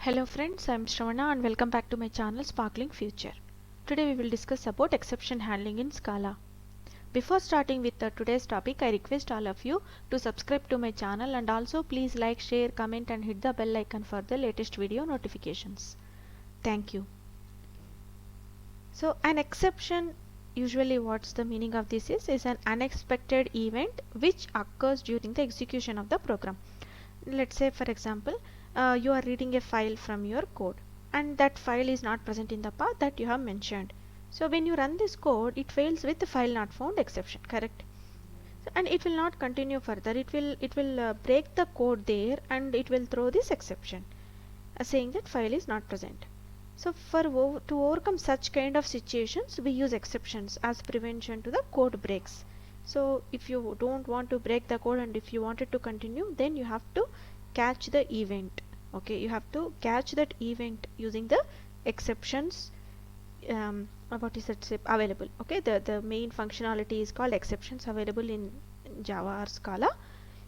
Hello friends, I am Shravana and welcome back to my channel Sparkling Future. Today we will discuss about exception handling in Scala. Before starting with today's topic, I request all of you to subscribe to my channel and also please like, share, comment and hit the bell icon for the latest video notifications. Thank you. So an exception, usually what's the meaning of this is an unexpected event which occurs during the execution of the program. Let's say for example, you are reading a file from your code and that file is not present in the path that you have mentioned. So when you run this code, it fails with the file not found exception, correct? So, and it will not continue further. It will break the code there and it will throw this exception saying that file is not present. So to overcome such kind of situations, we use exceptions as prevention to the code breaks. So if you don't want to break the code and if you want it to continue, then you have to catch the event. Okay, you have to catch that event using the exceptions. What is that available? Okay, the main functionality is called exceptions available in Java or Scala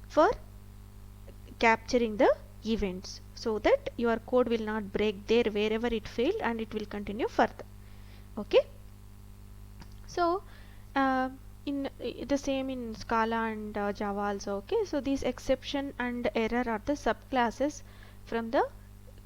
for capturing the events so that your code will not break there wherever it failed and it will continue further. Okay, so uh, in the same in Scala and Java also. Okay, so these exception and error are the subclasses from the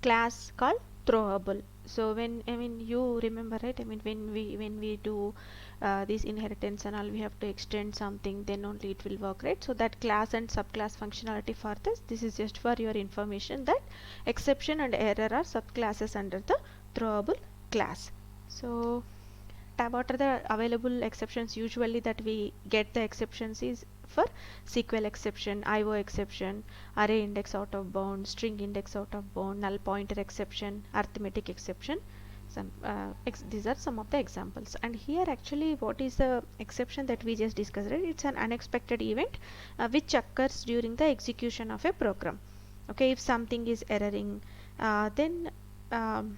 class called throwable. So when you remember, right? When we do this inheritance and all, we have to extend something, then only it will work, right? So that class and subclass functionality for this is just for your information that exception and error are subclasses under the throwable class. So what are the available exceptions usually that we get? The exceptions is for SQL exception, IO exception, array index out of bound, string index out of bound, null pointer exception, arithmetic exception. These are some of the examples. And here actually what is the exception that we just discussed, right? It's an unexpected event which occurs during the execution of a program. Okay, if something is erroring, then um,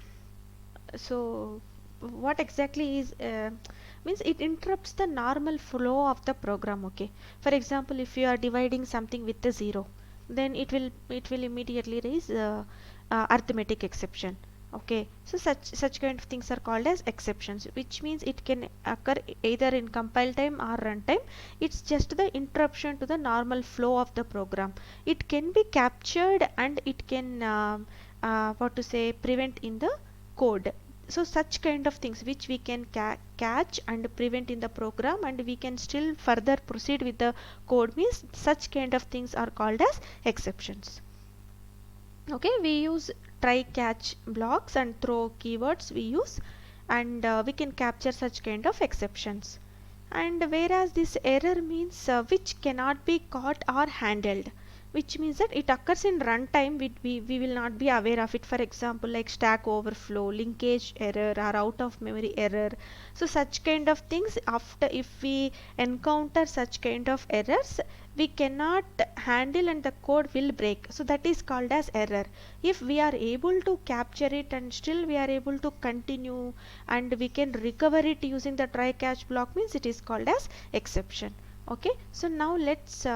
so what exactly is means it interrupts the normal flow of the program. Okay, for example, if you are dividing something with a 0, then it will immediately raise arithmetic exception. Okay, so such kind of things are called as exceptions, which means it can occur either in compile time or runtime. It's just the interruption to the normal flow of the program. It can be captured and it can what to say, prevent in the code. So such kind of things which we can catch and prevent in the program and we can still further proceed with the code, means such kind of things are called as exceptions. Okay, we use try catch blocks and throw keywords we use, and we can capture such kind of exceptions. And whereas this error means which cannot be caught or handled, which means that it occurs in runtime, we will not be aware of it. For example, like stack overflow, linkage error or out of memory error. So such kind of things, after if we encounter such kind of errors, we cannot handle and the code will break. So that is called as error. If we are able to capture it and still we are able to continue and we can recover it using the try catch block, means it is called as exception. Okay, so now let's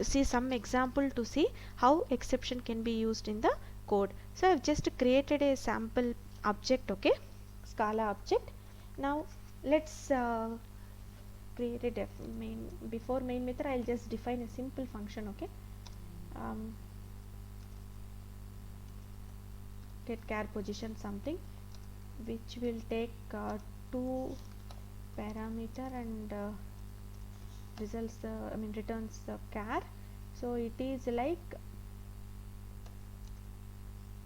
see some example to see how exception can be used in the code. So I've just created a sample object. Okay, Scala object. Now let's create a main. Before main method, I'll just define a simple function. Okay, um, get char position something which will take two parameter and results returns the char. So it is like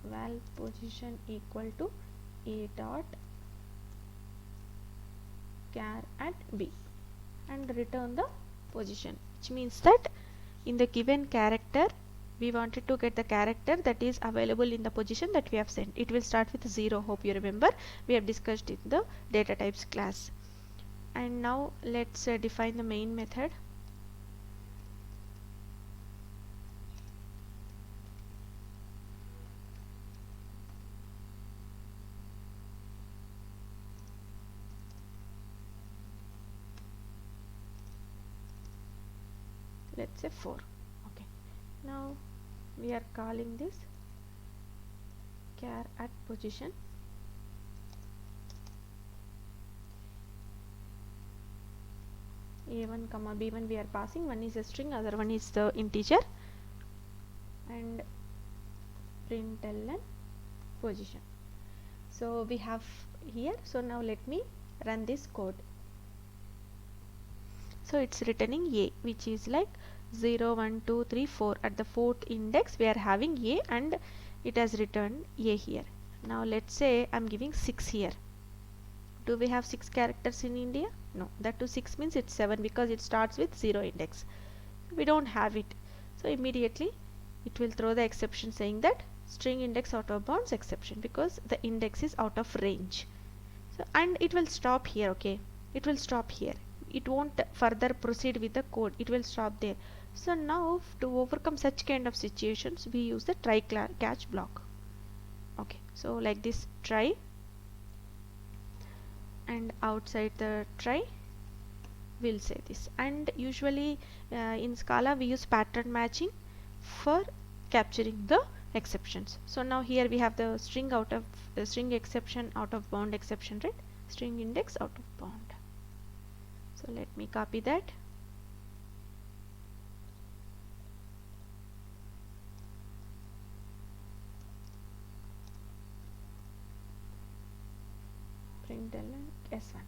val position equal to a dot char at b and return the position, which means that in the given character we wanted to get the character that is available in the position that we have sent. It will start with 0. Hope you remember, we have discussed in the data types class. And now let's define the main method. Let's say 4. Okay, now we are calling this char at position a1 comma b1 we are passing, one is a string, other one is the integer, and println position. So we have here. So now let me run this code. So it's returning a, which is like 0 1 2 3 4. At the fourth index we are having a, and it has returned a here. Now let's say I'm giving 6 here. Do we have 6 characters in India? No, that to 6 means it's 7 because it starts with 0 index. We don't have it. So immediately it will throw the exception saying that string index out of bounds exception, because the index is out of range. So, and it will stop here. Okay, it will stop here. It won't further proceed with the code. It will stop there. So now to overcome such kind of situations, we use the try catch block. Okay, so like this try, and outside the try we'll say this. And usually in Scala we use pattern matching for capturing the exceptions. So now here we have the string out of string exception, out of bound exception, right? String index out of bound. So let me copy that. Println s1.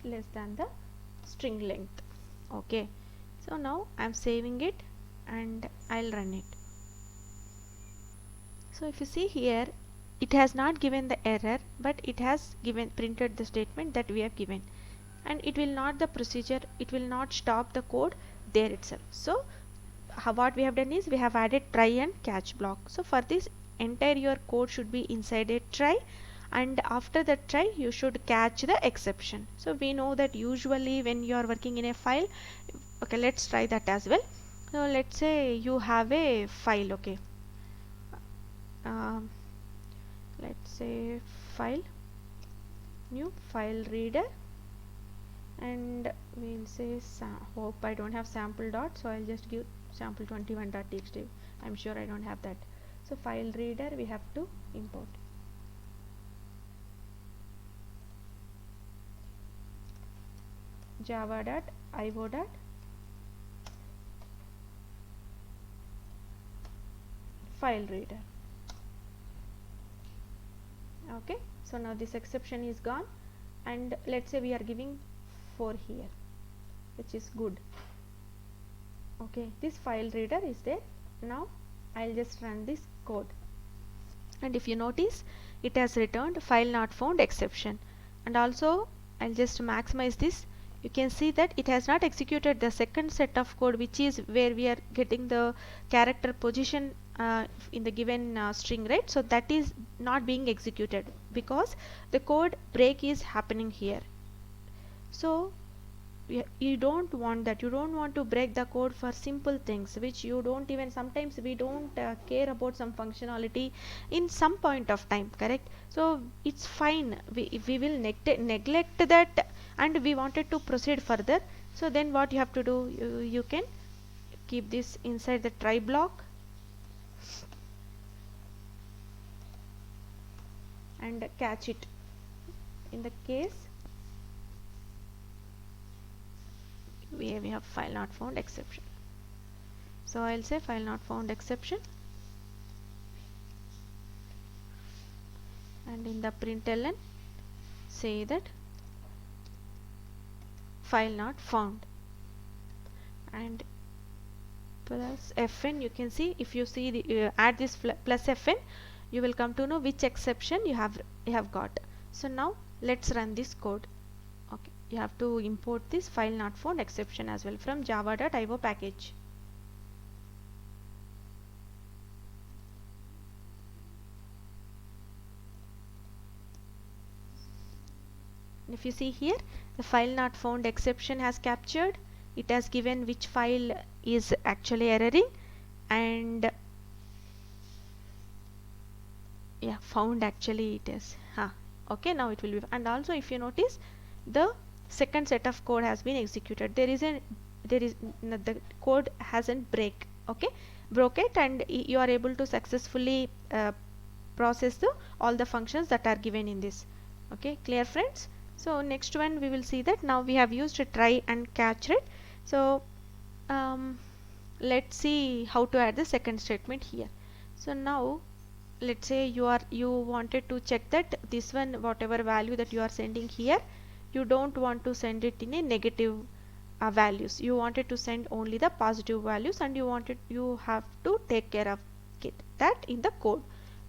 less than the string length. Okay, so now I'm saving it and I'll run it. So if you see here, it has not given the error, but it has printed the statement that we have given, and it will not the procedure, it will not stop the code there itself. So what we have done is we have added try and catch block. So for this entire your code should be inside a try, and after the try you should catch the exception. So we know that usually when you are working in a file, okay, let's try that as well. So let's say you have a file. Okay, let's say file, new file reader, and we'll say hope I don't have sample dot, so I'll just give sample21.txt. I'm sure I don't have that. So file reader we have to import. java.io. File reader. Okay, so now this exception is gone, and let's say we are giving 4 here, which is good. Okay, this file reader is there. Now I'll just run this code, and if you notice, it has returned file not found exception. And also I'll just maximize this. You can see that it has not executed the second set of code, which is where we are getting the character position in the given string, right? So that is not being executed because the code break is happening here. So you don't want that. You don't want to break the code for simple things which you don't even, sometimes we don't care about some functionality in some point of time, correct? So it's fine, if we will neglect that and we wanted to proceed further, so then what you have to do, you can keep this inside the try block and catch it in the case we have file not found exception. So I'll say file not found exception, and in the println say that file not found, and plus fn. You can see, if you see the add this plus fn, you will come to know which exception you have got. So now let's run this code. Okay, you have to import this file not found exception as well from java.io package. If you see here, the file not found exception has captured. It has given which file is actually erroring, and yeah, found actually it is, okay, now it will be. And also if you notice, the second set of code has been executed. The code hasn't broke it, and you are able to successfully process all the functions that are given in this. Okay, clear friends? So next one we will see that now we have used a try and catch, right? So let's see how to add the second statement here. So now let's say you wanted to check that this one, whatever value that you are sending here, you don't want to send it in a negative values. You wanted to send only the positive values, and you have to take care of that in the code.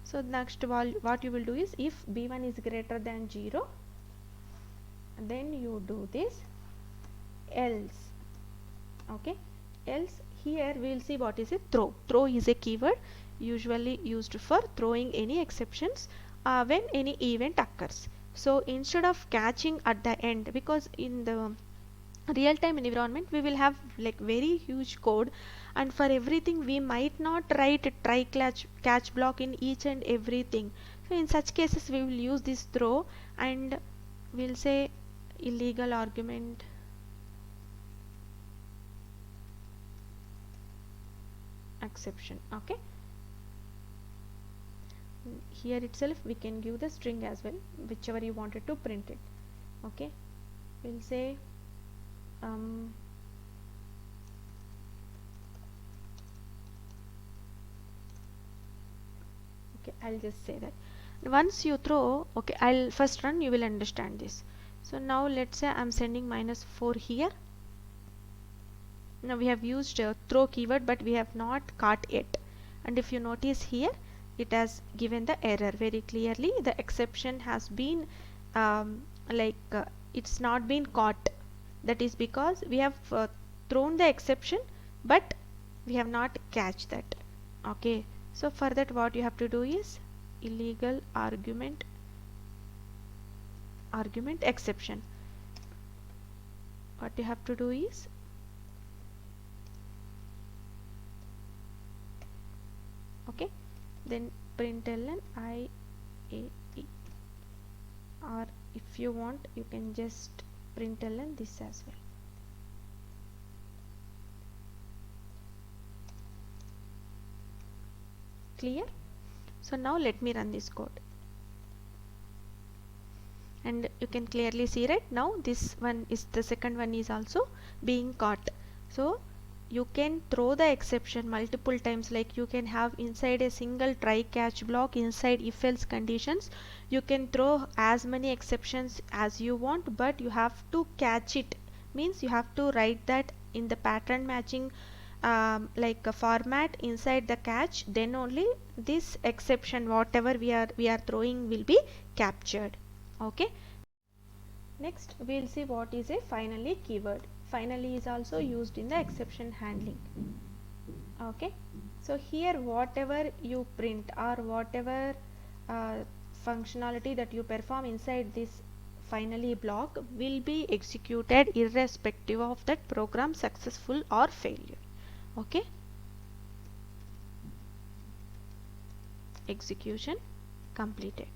So next what you will do is, if b1 is greater than 0, then you do this else. Okay, else here we will see what is a throw is a keyword usually used for throwing any exceptions when any event occurs. So instead of catching at the end, because in the real-time environment we will have like very huge code, and for everything we might not write a try catch block in each and everything. So in such cases we will use this throw, and we'll say illegal argument exception. Okay, here itself we can give the string as well, whichever you wanted to print it. Okay, we'll say okay, I'll just say that once you throw, okay, I'll first run, you will understand this. So now let's say I'm sending -4 here. Now we have used throw keyword, but we have not caught it, and if you notice here, it has given the error very clearly. The exception has been it's not been caught. That is because we have thrown the exception, but we have not catch that. Okay, so for that what you have to do is illegal argument exception. What you have to do is okay, then println IAE, or if you want you can just println this as well. Clear? So now let me run this code, and you can clearly see, right, now this one is, the second one is also being caught. So you can throw the exception multiple times, like you can have inside a single try catch block, inside if else conditions you can throw as many exceptions as you want, but you have to catch it. Means you have to write that in the pattern matching like a format inside the catch, then only this exception whatever we are throwing will be captured. Okay, next we'll see what is a finally keyword. Finally is also used in the exception handling. Okay, so here whatever you print or whatever functionality that you perform inside this finally block will be executed irrespective of that program successful or failure. Okay, execution completed.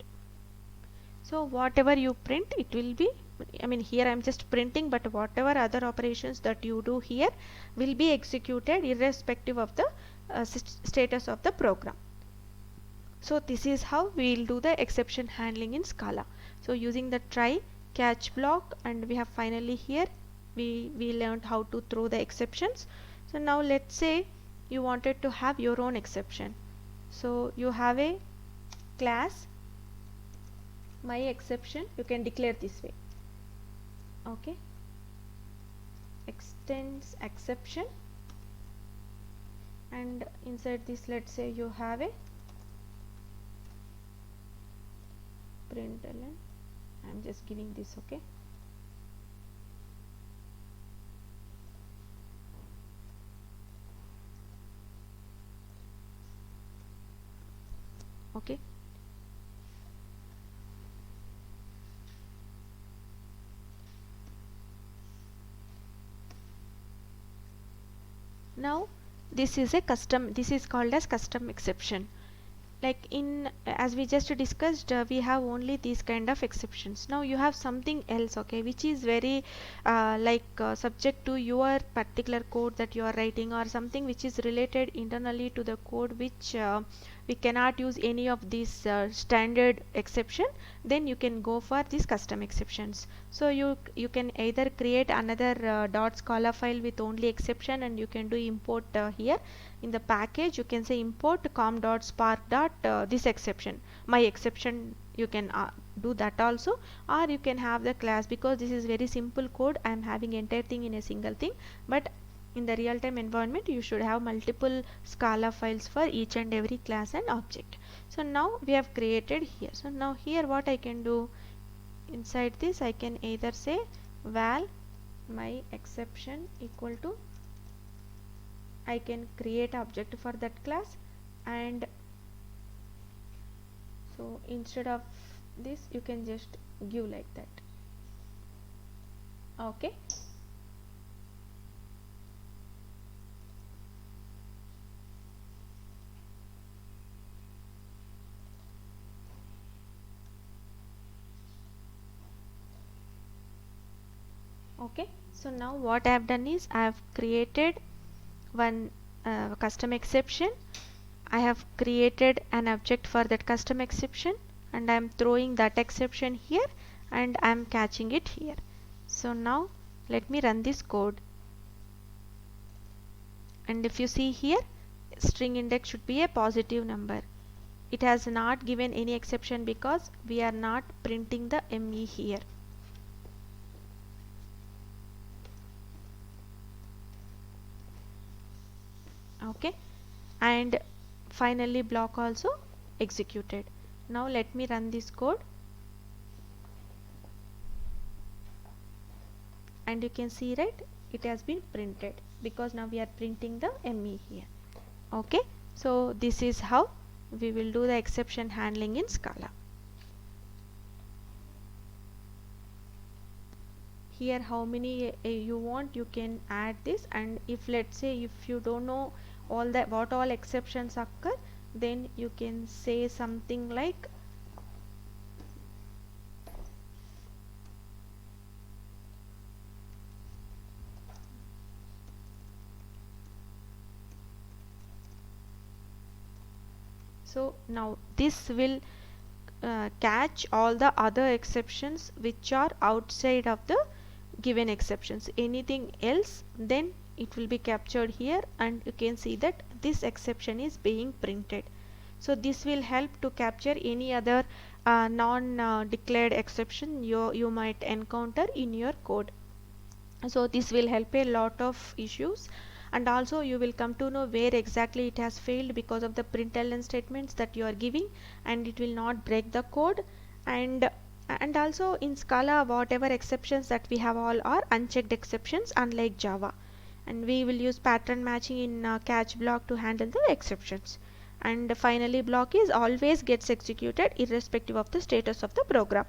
So whatever you print, it will be, I mean here I am just printing, but whatever other operations that you do here will be executed irrespective of the status of the program. So this is how we will do the exception handling in Scala. So using the try catch block, and we have finally here we learned how to throw the exceptions. So now let's say you wanted to have your own exception. So you have a class my exception, you can declare this way. Okay, extends exception, and inside this let's say you have a println. I'm just giving this. Okay, okay, now this is a custom, this is called as custom exception. like in as we just discussed, we have only these kind of exceptions. Now you have something else, okay, which is very subject to your particular code that you are writing, or something which is related internally to the code, which we cannot use any of these standard exception. Then you can go for these custom exceptions. So you can either create another .scala file with only exception, and you can do import here in the package. You can say import com.spark this exception, my exception. You can do that also, or you can have the class, because this is very simple code. I am having entire thing in a single thing, but in the real-time environment you should have multiple Scala files for each and every class and object. So now we have created here. So now here what I can do, inside this I can either say val my exception equal to, I can create object for that class, and so instead of this you can just give like that. Okay, okay. So now what I have done is I have created one custom exception. I have created an object for that custom exception, and I am throwing that exception here, and I am catching it here. So now let me run this code, and if you see here, string index should be a positive number. It has not given any exception because we are not printing the ME here. Okay, and finally block also executed. Now let me run this code, and you can see, right, it has been printed because now we are printing the ME here. Okay, so this is how we will do the exception handling in Scala. Here how many you want, you can add this, and if let's say if you don't know all that what all exceptions occur, then you can say something like so now this will catch all the other exceptions which are outside of the given exceptions. Anything else, then it will be captured here, and you can see that this exception is being printed. So this will help to capture any other non declared exception you might encounter in your code. So this will help a lot of issues, and also you will come to know where exactly it has failed because of the println statements that you are giving, and it will not break the code. And also in Scala, whatever exceptions that we have all are unchecked exceptions, unlike Java, and we will use pattern matching in catch block to handle the exceptions. And finally block is always gets executed irrespective of the status of the program,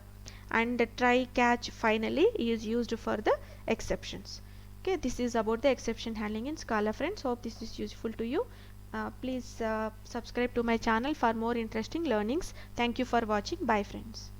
and try catch finally is used for the exceptions. Okay, this is about the exception handling in Scala, friends. Hope this is useful to you. Please subscribe to my channel for more interesting learnings. Thank you for watching. Bye, friends.